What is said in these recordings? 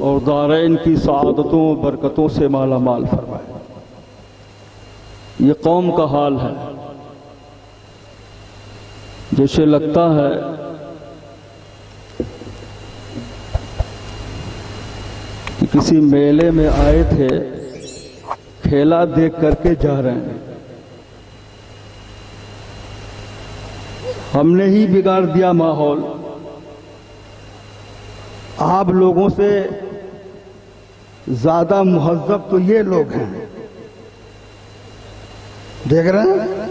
और दारैन की सआदतों बरकतों से माला माल फरमाए। ये कौम का हाल है, जैसे लगता है कि किसी मेले में आए थे, खेला देख करके जा रहे हैं। हमने ही बिगाड़ दिया माहौल। आप लोगों से ज्यादा मुहज्जब तो ये लोग हैं, देख रहे हैं।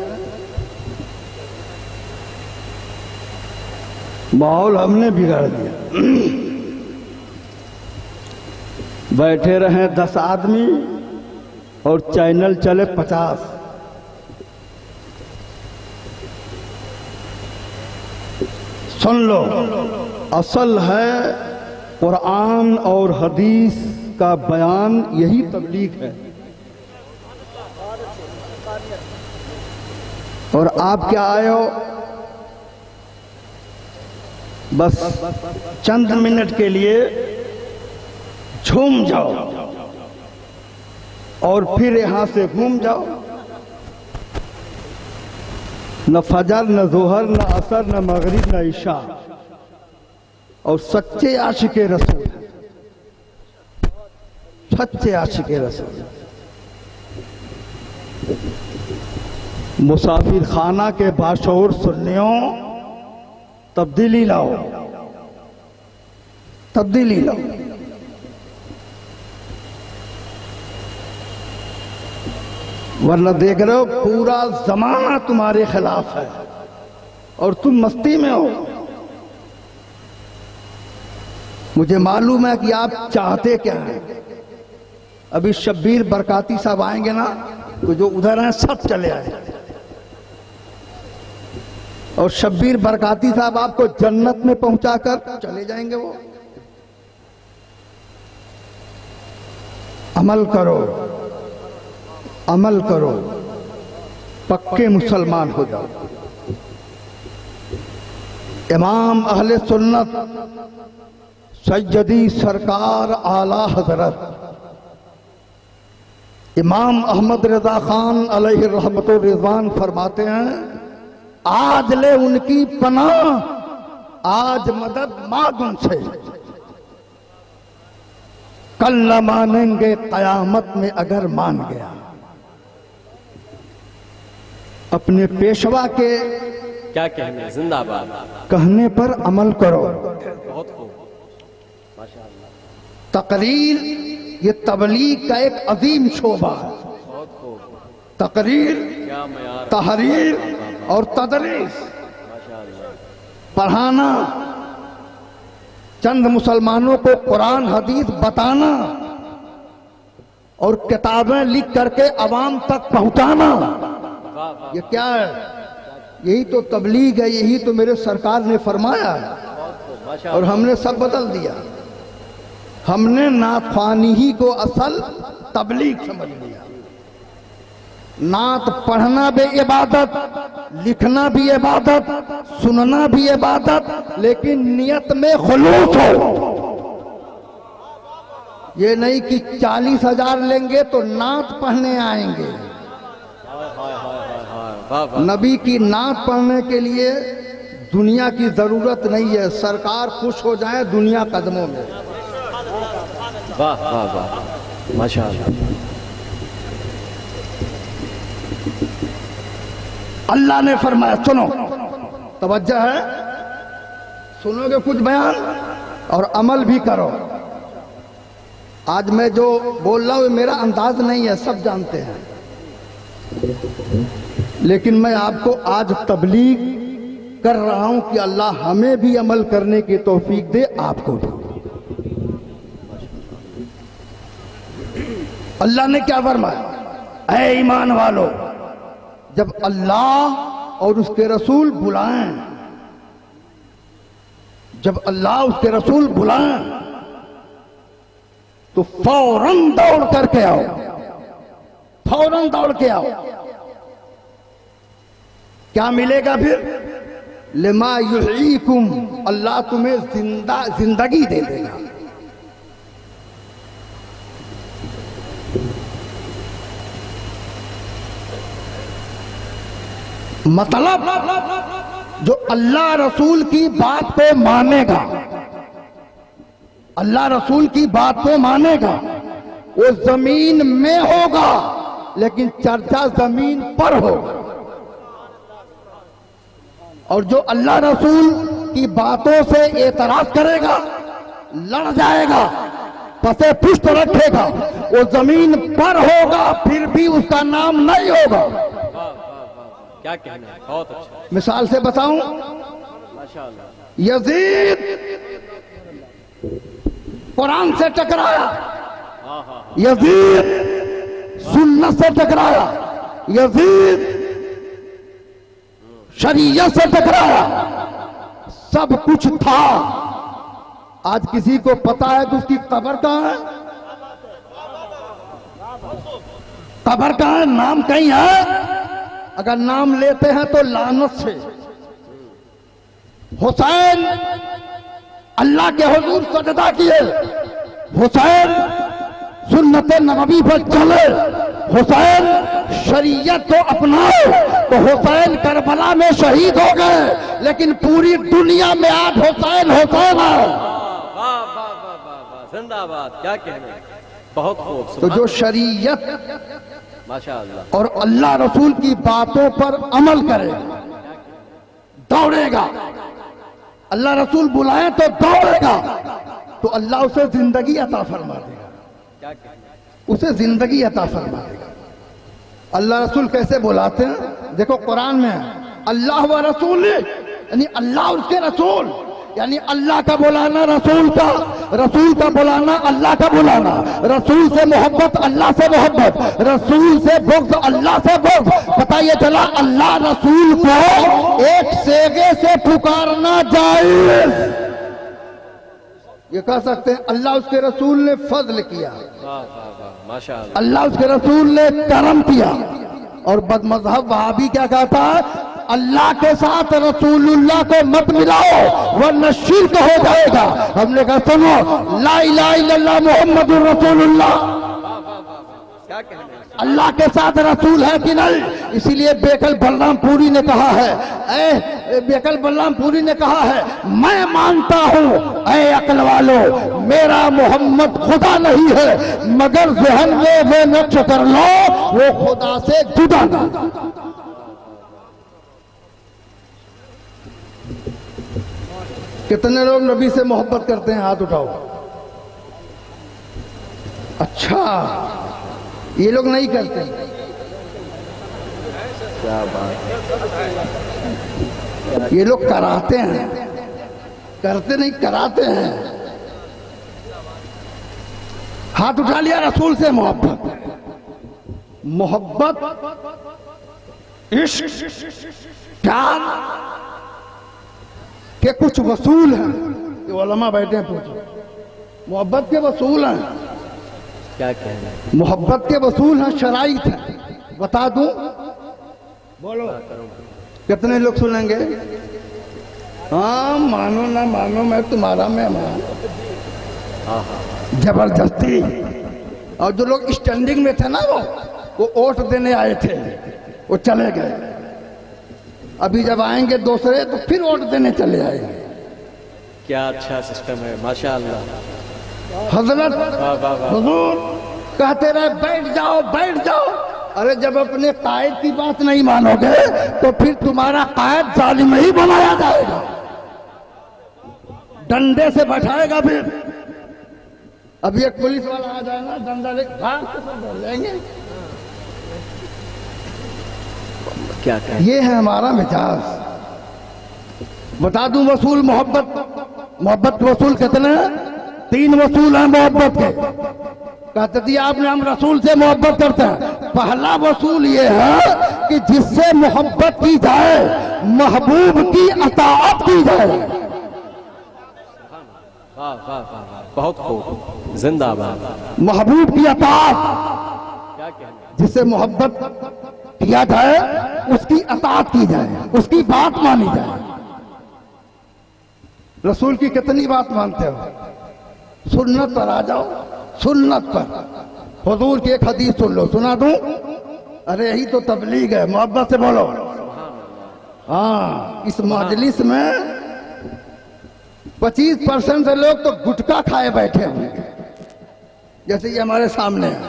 माहौल हमने बिगाड़ दिया। बैठे रहे 10 आदमी और चैनल चले 50। सुन लो, असल है कुरान और हदीस का बयान, यही तबलीग है। और आप क्या आए हो, बस चंद मिनट के लिए झूम जाओ और फिर यहां से घूम जाओ। न फजर, न जोहर, न असर, न मगरिब, न इशा। और सच्चे आशिके रसूल, सच्चे आशिके रसूल। मुसाफिर खाना के बाशऊर सुन्नियों, तब्दीली लाओ, तब्दीली लाओ। वरना देख रहे हो पूरा जमाना तुम्हारे खिलाफ है और तुम मस्ती में हो। मुझे मालूम है कि आप चाहते क्या हैं। अभी शब्बीर बरकाती साहब आएंगे ना, तो जो उधर हैं सब चले आए। और शब्बीर बरकाती साहब आपको जन्नत में पहुंचाकर चले जाएंगे। वो अमल करो, अमल करो, पक्के मुसलमान हो जाओ। इमाम अहले सुन्नत सैयदी सरकार आला हजरत इमाम अहमद रजा खान अलैहि रहमतुर रिजवान फरमाते हैं, आज ले उनकी पनाह, आज मदद मांग उनसे, कल न मानेंगे कयामत में अगर मान गया। अपने पेशवा के क्या कहने, जिंदाबाद, कहने पर अमल करो। बहुत खूब, माशाअल्लाह। तकरीर ये तबलीग का एक अजीम शोबा है। बहुत खूब, तकरीर, क्या मयार, तहरीर और तदरीस, माशाअल्लाह। पढ़ाना, चंद मुसलमानों को कुरान हदीस बताना और किताबें लिख करके अवाम तक पहुंचाना, ये क्या है? यही तो तबलीग है, यही तो मेरे सरकार ने फरमाया है। और हमने सब बदल दिया। हमने नातख्वानी ही को असल तबलीग समझ लिया। नात पढ़ना भी इबादत, लिखना भी इबादत, सुनना भी इबादत, लेकिन नियत में खुलूस हो। ये नहीं कि 40,000 लेंगे तो नात पढ़ने आएंगे। नबी की नात पढ़ने के लिए दुनिया की जरूरत नहीं है। सरकार खुश हो जाए दुनिया कदमों में। वाह वाह वाह, माशाअल्लाह। अल्लाह ने फरमाया, सुनो, तवज्जो है, सुनोगे कुछ बयान और अमल भी करो। आज मैं जो बोल रहा हूं मेरा अंदाज नहीं है, सब जानते हैं, लेकिन मैं आपको आज तबलीग कर रहा हूं कि अल्लाह हमें भी अमल करने की तौफीक दे, आपको भी। अल्लाह ने क्या फरमाया, ऐ ईमान वालों, जब अल्लाह और उसके रसूल बुलाएं, जब अल्लाह उसके रसूल बुलाएं तो फौरन दौड़ करके आओ, फौरन दौड़ के आओ। क्या मिलेगा फिर? लिमा युहीकुम, अल्लाह तुम्हें जिंदगी दे देगा। मतलब जो अल्लाह रसूल की बात को मानेगा, अल्लाह रसूल की बात को मानेगा, वो जमीन में होगा लेकिन चर्चा जमीन पर होगा। और जो अल्लाह रसूल की बातों से एतराज करेगा, लड़ जाएगा, पसे पुष्ट रखेगा, वो जमीन पर होगा फिर भी उसका नाम नहीं होगा। क्या कहना है, बहुत अच्छा। मिसाल से बताऊं, माशाअल्लाह। यजीद कुरान से टकराया, यजीद सुन्नत से टकराया, यजीद शरीयत से टकराया, सब कुछ था। आज किसी को पता है कि उसकी कब्र कहां है? कब्र कहां है? नाम कहीं है? अगर नाम लेते हैं तो लानत से। हुसैन अल्लाह के हुजूर सजदा किए, हुसैन सुन्नत नबवी पर चले, हुसैन शरीयत को अपनाए, तो हुसैन करबला में शहीद हो गए, लेकिन पूरी दुनिया में आज हुसैन हुसैन है। वाह वाह वाह वाह वाह, जिंदाबाद। क्या कहना है, बहुत खूब। तो जो शरीयत माशाअल्लाह और अल्लाह रसूल की बातों पर अमल करेगा, दौड़ेगा, अल्लाह रसूल बुलाए तो दौड़ेगा, तो अल्लाह उसे जिंदगी अता फरमा देगा। क्या कहना है? उसे जिंदगी अता फरमा देगा। अल्लाह रसूल कैसे बुलाते हैं? देखो कुरान में है, अल्लाह व रसूल, यानी अल्लाह और उसके रसूल, यानी अल्लाह का बुलाना रसूल का, रसूल का बुलाना अल्लाह का बुलाना, रसूल से मोहब्बत अल्लाह से मोहब्बत, रसूल से बुग़्ज़ अल्लाह से बुग़्ज़। पता ये चला अल्लाह रसूल को एक सेगे से पुकारना जायज़। ये कह सकते हैं अल्लाह उसके रसूल ने फजल किया, वाह वाह वाह, माशाअल्लाह। अल्लाह उसके रसूल ने करम किया। और बदमज़हब वहाबी क्या कहता है? अल्लाह के साथ रसूलुल्लाह को मत मिलाओ वरना शिर्क हो जाएगा। हमने कहा सुनो, ला इलाहा इल्लल्लाह मुहम्मदुर रसूलुल्लाह, क्या कहना है? अल्लाह के साथ रसूल है कि नहीं? इसीलिए बेकल बलरामपुरी ने कहा है, बेकल बलरामपुरी ने कहा है, मैं मानता हूं ऐ अक्ल वालों, मेरा मोहम्मद खुदा नहीं है, मगर ज़हन में वो नक्श कर लो वो खुदा से जुदा नहीं। कितने लोग नबी से मोहब्बत करते हैं? हाथ उठाओ। अच्छा, ये लोग नहीं करते। क्या बात है, ये लोग कराते हैं, करते नहीं कराते हैं। हाथ उठा लिया, रसूल से मोहब्बत, मोहब्बत, इश्क, प्यार के कुछ वसूल हैं। ये उलमा बैठे हैं, पूछो मोहब्बत के वसूल हैं। क्या कहना है? मोहब्बत के वसूल हैं, शराइत हैं। बता दूं? बोलो, कितने लोग सुनेंगे? हाँ, मानो ना मानो, मैं तुम्हारा मेहमान, जबरदस्ती। और जो लोग स्टैंडिंग में थे ना, वो वोट देने आए थे, वो चले गए। अभी जब आएंगे दूसरे तो फिर वोट देने चले आएंगे। क्या अच्छा सिस्टम है, माशाअल्लाह। हजरत वाह वाह वाह, हुजूर कहते रहे बैठ जाओ बैठ जाओ। अरे जब अपने कायद की बात नहीं मानोगे तो फिर तुम्हारा कायद जालिम ही बनाया जाएगा, डंडे से बैठाएगा। फिर अभी एक पुलिस वाला आ जाए ना, डंडा ले भाग के सब बोल लेंगे। क्या कहना? ये है हमारा मिजाज। बता दूं वसूल मोहब्बत, मोहब्बत के वसूल कितने हैं? 3 वसूल हैं मोहब्बत के। कहते थी आपने हम रसूल से मोहब्बत करते हैं। पहला वसूल ये है कि जिससे मोहब्बत की जाए, महबूब की अताअत की जाए। वाह वाह वाह वाह, बहुत खूब, जिंदाबाद। महबूब की अताअत, क्या कहना है? जिससे मोहब्बत किया जाए, उसकी अताअत की जाए, उसकी बात मानी जाए। रसूल की कितनी बात मानते हो? सुन्नत पर आ जाओ, सुन्नत पर। हुजूर की एक हदीस सुन लो, सुना दूं? अरे यही तो तबलीग है, मोहब्बत से बोलो। हाँ, इस मजलिस में 25% से लोग तो गुटखा खाए बैठे होंगे, जैसे ये हमारे सामने है,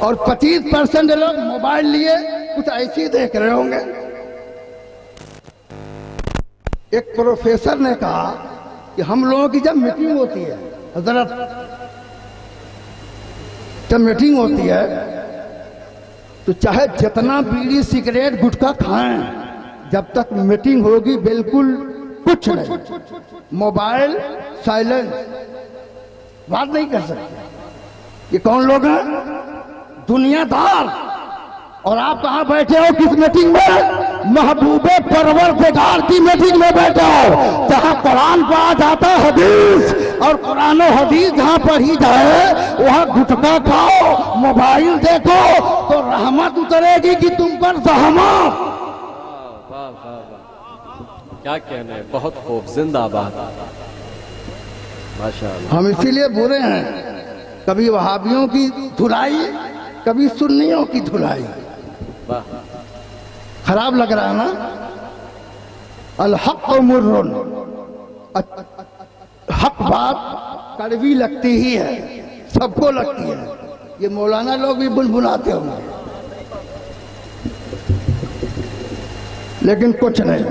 और 25% लोग मोबाइल लिए कुछ ऐसे देख रहे होंगे। एक प्रोफेसर ने कहा कि हम लोगों की जब मीटिंग होती है, हजरत, जब मीटिंग होती है तो चाहे जितना बीड़ी सिगरेट गुटखा खाएं, जब तक मीटिंग होगी बिल्कुल कुछ नहीं, मोबाइल साइलेंट, बात नहीं कर सकते। ये कौन लोग हैं? दुनियादार। और आप कहां बैठे हो? किस मीटिंग में? महबूबे परवरदिगार की मीटिंग में बैठे हो, जहां कुरान पढ़ा जाता है, हदीस, और कुरान और हदीस जहां पढ़ी जाए वहां गुटखा खाओ, मोबाइल देखो, तो रहमत उतरेगी कि तुम पर रहमत। वाह वाह वाह, क्या कहने, बहुत खूब, जिंदाबाद, माशाअल्लाह। हम इसीलिए बुरे हैं, कभी वहाबियों की धुलाई, कभी सुन्नियों की धुलाई। वाह, खराब लग रहा है ना? अल हक मुर्रुन, हक बात कड़वी लगती ही है, सबको लगती है। ये मौलाना लोग भी बुनबुनाते होंगे, लेकिन कुछ नहीं।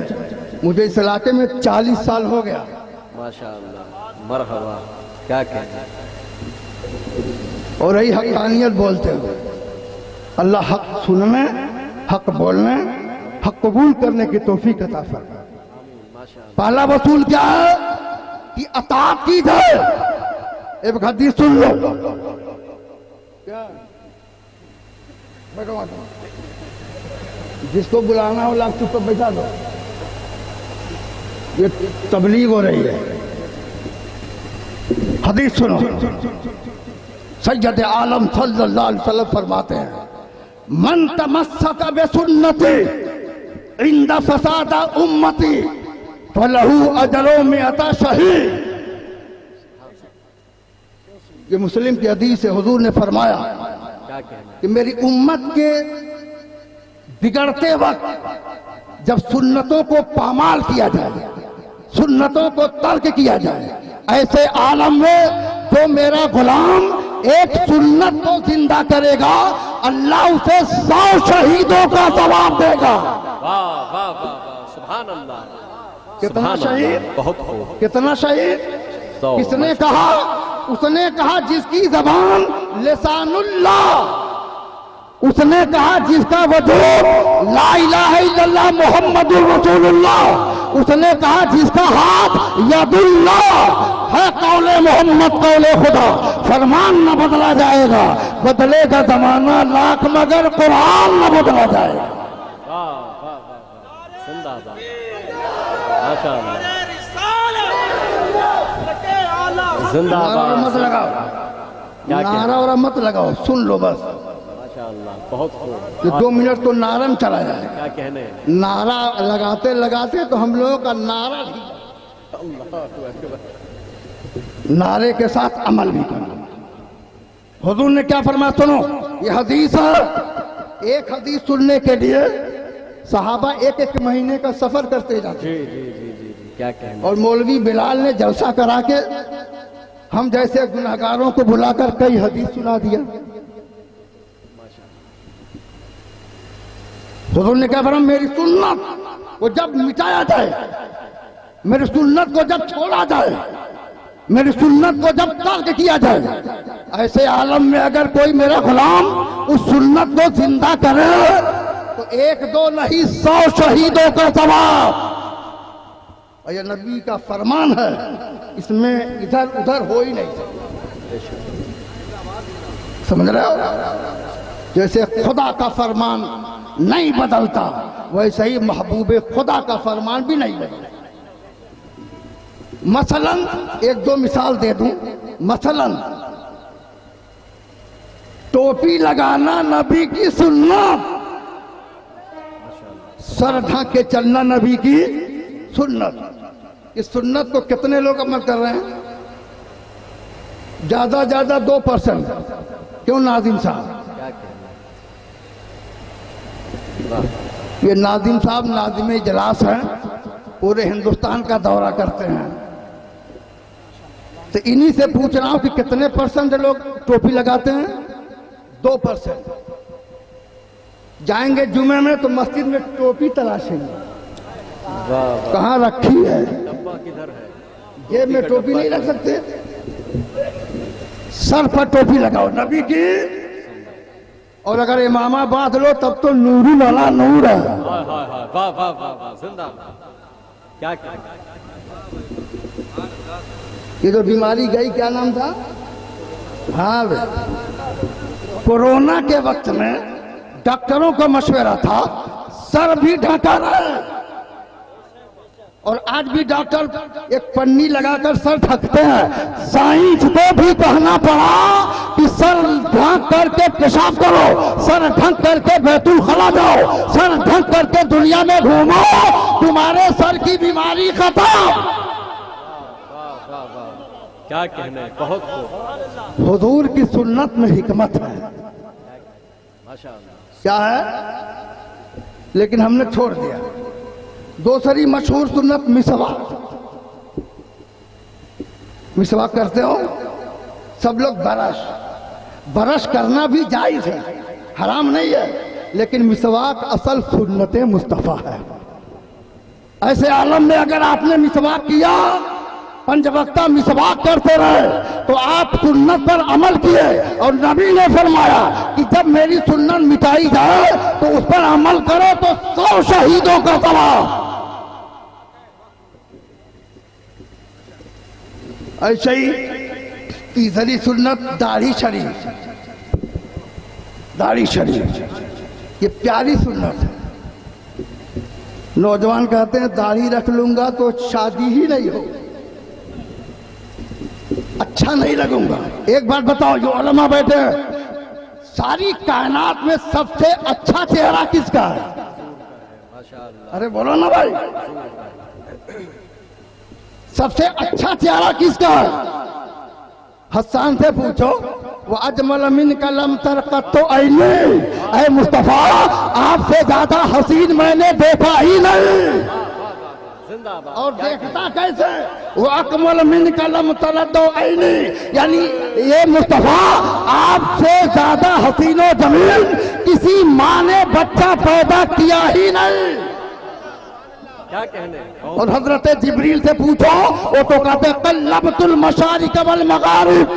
मुझे इस इलाके में 40 साल हो गया। माशाअल्लाह, मरहबा, क्या कहने। और यही हक़ानियत बोलते हुए अल्लाह हक सुनने, हक बोलने, हक कबूल करने की तौफीक अता फरमाए। पहला वसूल क्या है? कि अताअत की जाए। एक हदीस सुन लो, क्या बैठो, जिसको बुलाना हो लाख चुप बैठा दो, ये तबलीग हो रही है। हदीस सुनो, सैयद आलम सल्लल्लाहु अलैहि वसल्लम फरमाते हैं, मन तमस्सक बिसुन्नती इंदा फसाद उम्मती फलहू अजरो में अता शहीद। ये मुस्लिम की हदीस है। हुजूर ने फरमाया कि मेरी उम्मत के बिगड़ते वक्त जब सुन्नतों को पामाल किया जाए, सुन्नतों को तर्क किया जाए, ऐसे आलम में जो मेरा गुलाम एक सुन्नत को जिंदा करेगा, अल्लाह उसे 100 शहीदों का सवाब देगा। वाह वाह वाह वाह, सुभान अल्लाह। कितना शहीद? बहुत खूब। कितना शहीद? किसने कहा? उसने कहा जिसकी जबान लिसानुल्लाह, उसने कहा जिसका वजूद ला इलाहा इल्लल्लाह मुहम्मदुर रसूलुल्लाह, उसने कहा जिसका हाथ यदुल्लाह है, कौले मोहम्मद कौले खुदा। फरमान न बदला जाएगा, बदलेगा जमाना लाख मगर कुरान न बदला जाएगा। वाह वाह वाह, जिंदाबाद, माशाअल्लाह, जिंदाबाद। मत लगाओ, नारा और मत लगाओ, सुन लो बस। माशाअल्लाह, बहुत खूब। ये 2 मिनट तो नारा में चला जाए। क्या कहने। नारा लगाते लगाते तो हम लोगों का नारा भी, नारे के साथ अमल भी करना। हुजूर ने क्या फरमाया सुनो, ये हदीस है। एक हदीस सुनने के लिए सहाबा एक महीने का सफर करते जाते। जी जी जी जी जी, क्या कहने। और मौलवी बिलाल ने जलसा करा के हम जैसे गुनहगारों को बुलाकर कई हदीस सुना दिया। हुजूर ने क्या फरमाया, मेरी सुन्नत को जब मिटाया जाए, मेरी सुन्नत को जब छोड़ा जाए, मेरी सुन्नत को जब तर्क किया जाए, ऐसे आलम में अगर कोई मेरा गुलाम उस सुन्नत को जिंदा करे तो 1-2 नहीं 100 शहीदों का सवाब। और यह नबी का फरमान है, इसमें इधर उधर हो ही नहीं सकता। समझ रहे हो? जैसे खुदा का फरमान नहीं बदलता, वैसे ही महबूबे खुदा का फरमान भी नहीं बदलता। मसलन 1-2 मिसाल दे दूं। मसलन टोपी लगाना नबी की सुन्नत, सर ढक के चलना नबी की सुन्नत। इस सुन्नत को कितने लोग अमल कर रहे हैं? ज्यादा 2%। क्यों नाजिम साहब? क्या कहना है? वाह, ये नाजिम साहब नाजिम इजलास हैं, पूरे हिंदुस्तान का दौरा करते हैं। तो इन्हीं से पूछ रहा हूं कि कितने % लोग टोपी लगाते हैं? 2%। जाएंगे जुमे में तो मस्जिद में टोपी तलाशेंगे, वाह, वाह। कहाँ रखी है? डब्बा किधर है? जेब में टोपी नहीं रख सकते? सर पर टोपी लगाओ नबी की, और अगर इमामा बांध लो तब तो नूरी वाला नूर है। हाय हाय हाय, वाह वाह वाह वाह, जिंदाबाद। क्या कहना है? ये जो बीमारी गई, क्या नाम था? हाँ बे। कोरोना के वक्त में डॉक्टरों का मशवरा था सर भी ढका रहे, और आज भी डॉक्टर एक पन्नी लगाकर सर ढकते हैं। साइंस को भी कहना पड़ा कि सर ढक करके पेशाब करो, सर ढक करके बैतुल खला जाओ, सर ढक करके दुनिया में घूमो, तुम्हारे सर की बीमारी खत्म। वाह वाह वाह, क्या कहना है? बहुत खूब, हुजूर की सुन्नत में हिकमत है। माशाअल्लाह। क्या है? लेकिन हमने छोड़ दिया। दूसरी मशहूर सुन्नत मिसवाक। मिसवाक करते हो सब लोग? बरश करना भी जायज है, हराम नहीं है, लेकिन मिसवाक असल सुन्नत मुस्तफा है। ऐसे आलम में अगर आपने मिसवाक किया, 5 वक्ता मिसवाक करते रहे, तो आप सुन्नत पर अमल किए, और नबी ने फरमाया कि जब मेरी सुन्नत मिटाई जाए तो उस पर अमल करो तो 100 शहीदों का सवाब। ऐसे ही तीसरी सुन्नत दाढ़ी शरीफ। दाढ़ी शरीफ ये प्यारी सुन्नत है। नौजवान कहते हैं दाढ़ी रख लूंगा तो शादी ही नहीं होगी, अच्छा नहीं लगूंगा। एक बात बताओ, जो उलमा बैठे हैं, सारी कायनात में सबसे अच्छा चेहरा किसका है? माशाअल्लाह। अरे बोलो ना भाई, सबसे अच्छा चेहरा किसका है? हसन से पूछो, वो अजमल मिन कलम तरकत तो ऐने, ऐ मुस्तफा आपसे ज्यादा हसीन मैंने देखा ही नहीं। जिंदाबाद। और देखता कैसे? वो अकमल मिन कलम तरदो ऐने, यानी ये मुस्तफा आपसे ज्यादा हसीनो जमीन किसी माँ ने बच्चा पैदा किया ही नहीं। क्या कहने? और हजरत जिब्रील से पूछो, वो तो कहते कल्लबतुल मशारिक वल मगारिब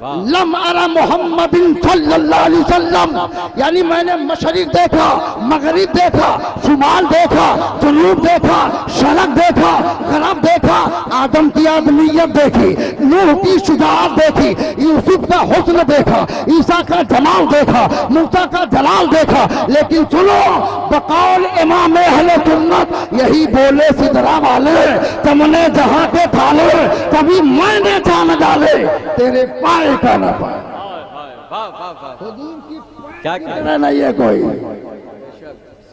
लम अरा मोहम्मदिन सल्लल्लाहु अलैहि वसल्लम, यानी मैंने मशरिक देखा, मगरिब देखा, शुमाल देखा, जुनूब देखा, शरक देखा, गरब देखा, आदम की आदमियत देखी, नूह की शुजाअत देखी, यूसुफ का हुस्न देखा, ईसा का जमाल देखा, मूसा का जलाल देखा। लेकिन सुनो, बकौल इमाम अहले सुन्नत यही बोले सिदरा वाले, तुमने जहां के थाले कभी मैंने जान डाले, तेरे पाए का ना पाए। वाह वाह वाह, हुजूर की क्या कहना? नहीं है कोई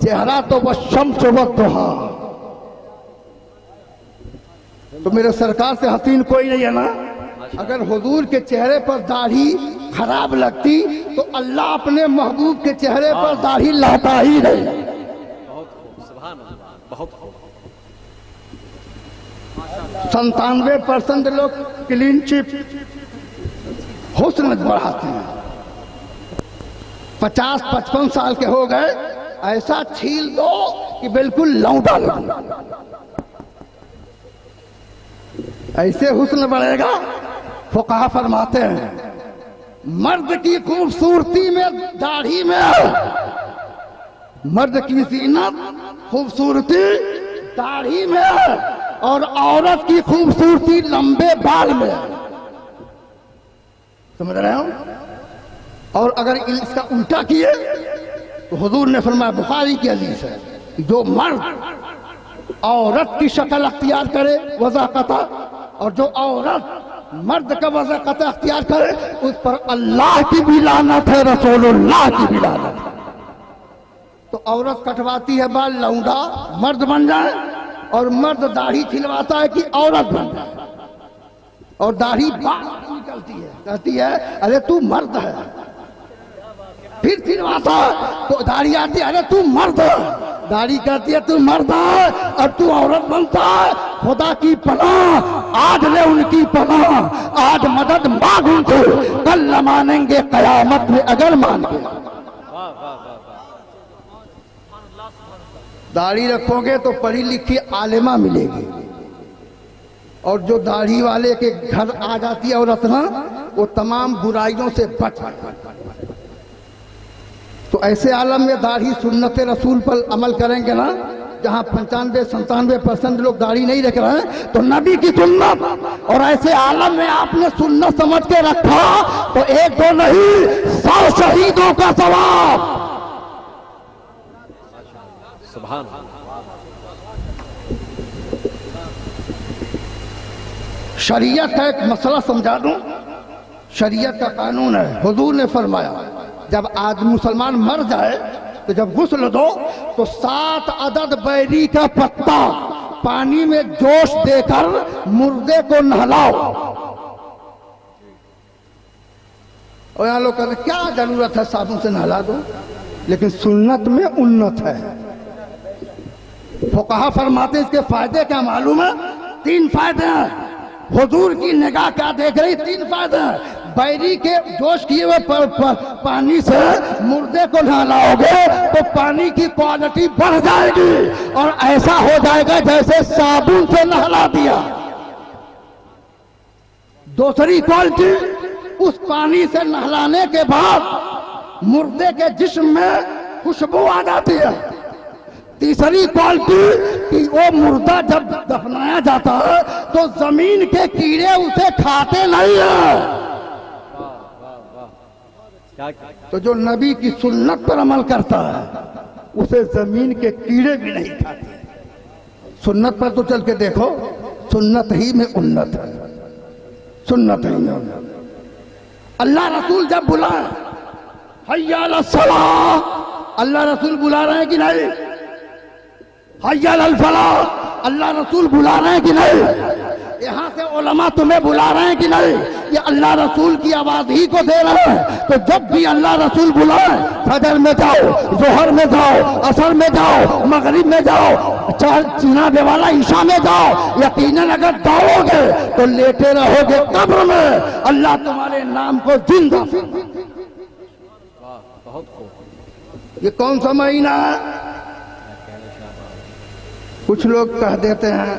चेहरा, तो वह शम्स व दुहा। तो मेरे सरकार से हसीन कोई नहीं है ना। अगर हुजूर के चेहरे पर दाढ़ी खराब लगती तो अल्लाह अपने महबूब के चेहरे पर दाढ़ी लाता ही नहीं। बहुत खूब, सुभान अल्लाह, बहुत खूब। 97% लोग क्लीन चिप हुस्न बढ़ाते हैं। 50-55 साल के हो गए, ऐसा छील दो कि बिल्कुल लौटा लो, ऐसे हुस्न बढ़ेगा। फुकाहा फरमाते हैं मर्द की खूबसूरती में दाढ़ी में है, मर्द की जीनत खूबसूरती दाढ़ी में है, और औरत की खूबसूरती लंबे बाल में है। समझ रहे हो? और अगर इसका उल्टा किए तो हुजूर ने फरमाया, बुखारी की हदीस है, जो मर्द औरत की शक्ल अख्तियार करे वज़ाक़ता, और जो औरत मर्द का वज़ाक़ता अख्तियार करे उस पर अल्लाह की भी लानत है, रसूलुल्लाह की भी लानत है। तो औरत कटवाती है बाल, लौंडा मर्द बन जाए, और मर्द दाढ़ी छिलवाता है कि औरत बन जाए, और दाढ़ी बात निकलती है, कहती है अरे तू मर्द है, फिर छिलवाता है तो दाढ़ी आती है अरे तू मर्द है, दाढ़ी कहती है तू मर्द है और तू औरत बनता है। खुदा की पनाह आज ले उनकी पनाह, आज मदद मांग उनसे, कल न मानेंगे कयामत में अगर मानेंगे। दाढ़ी रखोगे तो पढ़ी लिखी आलिमा मिलेगी, और जो दाढ़ी वाले के घर आ जाती है औरत ना, वो तमाम बुराइयों से बच। तो ऐसे आलम में दाढ़ी सुन्नत रसूल पर अमल करेंगे ना, जहां 95-97% लोग दाढ़ी नहीं रख रहे हैं, तो नबी की सुन्नत, और ऐसे आलम में आपने सुन्नत समझ के रखा तो एक दो नहीं 100 शहीदों का सवाब। सुभान। शरीयत का एक मसला समझा दूं, शरीयत का कानून है। हुजूर ने फरमाया जब आदमी मुसलमान मर जाए तो जब गुस्ल दो तो 7 अदद बैरी का पत्ता पानी में जोश देकर मुर्दे को नहलाओ। और यहाँ लोग कहते क्या जरूरत है साबुन से नहला दो, लेकिन सुन्नत में उन्नत है। फुकहा फरमाते इसके फायदे क्या मालूम है? 3 फायदे हैं। हुजूर की निगाह क्या देख रही? 3 फायदे हैं। बैरी के जोश किए हुए पानी से मुर्दे को नहलाओगे तो पानी की क्वालिटी बढ़ जाएगी और ऐसा हो जाएगा जैसे साबुन से नहला दिया। दूसरी क्वालिटी, उस पानी से नहलाने के बाद मुर्दे के जिस्म में खुशबू आ जाती है। तीसरी क्वालिटी कि वो मुर्दा जब दफनाया जाता है तो जमीन के कीड़े उसे खाते नहीं है। तो जो नबी की सुन्नत पर अमल करता है उसे जमीन के कीड़े भी नहीं खाते। सुन्नत पर तो चल के देखो, सुन्नत ही में उन्नत है, सुन्नत ही में उन्नत। अल्लाह रसूल जब बुलाए हय्या अला सलाह, अल्लाह रसूल बुला रहे हैं कि नहीं? हय्या अल फलाह, अल्लाह रसूल बुला रहे हैं कि नहीं? यहाँ से उलमा तुम्हें बुला रहे हैं कि नहीं? ये अल्लाह रसूल की आवाज ही को दे रहे हैं। तो जब भी अल्लाह रसूल बुलाए, फजर में जाओ, जोहर में जाओ, असर में जाओ, मगरिब में जाओ, चिनाबे वाला ईशा में जाओ, यकीनन अगर जाओगे तो लेटे रहोगे कब्र में, अल्लाह तुम्हारे नाम को जिंदा। ये कौन सा महीना है? कुछ लोग कह देते हैं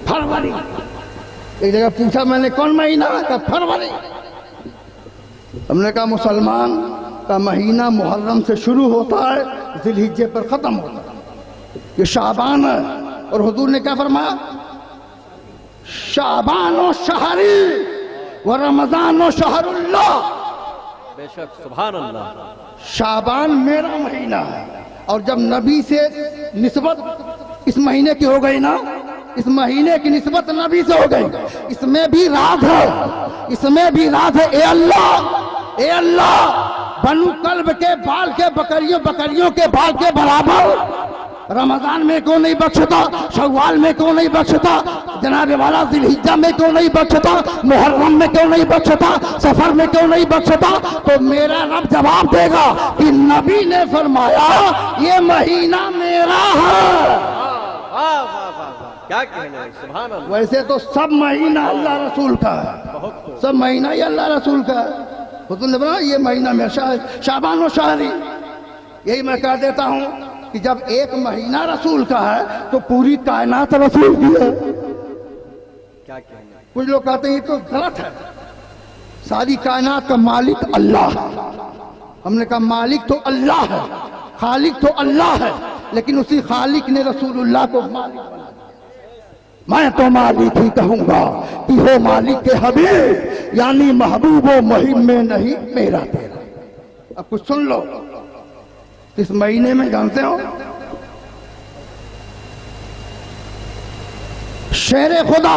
फरवरी। एक जगह पूछा मैंने कौन महीना है? कहा फरवरी। हमने कहा मुसलमान का महीना मुहर्रम से शुरू होता है, जिलहिज्जे पर खत्म होता है। ये शाबान है। और हुजूर ने क्या फरमाया? शाबान व शहरी व रमजान व शहरुल्लाह। बेशक, सुभान अल्लाह। शाबान मेरा महीना है। और जब नबी से निस्बत इस महीने की हो गई ना, इस महीने की निस्बत नबी से हो गई, इसमें भी राज है, इसमें भी राज है। ए अल्लाह, बनु कल्ब के बाल के बकरियों के बाल के बराबर रमजान में क्यों नहीं बख्शता? शव्वाल में क्यों नहीं बख्शता? जनाबे वाला जिलहिज्जा में क्यों नहीं बख्शता? मुहर्रम में क्यों नहीं बख्शता? सफर में क्यों नहीं बख्शता? तो मेरा रब जवाब देगा कि नबी ने फरमाया ये महीना मेरा है। क्या कहना है, सुभान अल्लाह। वैसे तो सब महीना अल्लाह रसूल का है, सब महीना ही अल्लाह रसूल का है। हुजूर ने बोला ये महीना में शाबान व शहरी। यही मैं कह देता हूँ कि जब एक महीना रसूल का है तो पूरी कायनात रसूल की है। क्या कहना है? कुछ लोग कहते हैं ये तो गलत है, सारी कायनात का मालिक अल्लाह है। हमने कहा मालिक तो अल्लाह है, खालिक तो अल्लाह है, लेकिन उसी खालिक ने रसूलुल्लाह को मालिक बनाया। मैं तो मालिक ही कहूंगा कि हो मालिक के हबीब, यानी महबूब व मुहिम में नहीं मेरा तेरा। अब कुछ सुन लो, इस महीने में जानते हो शेर खुदा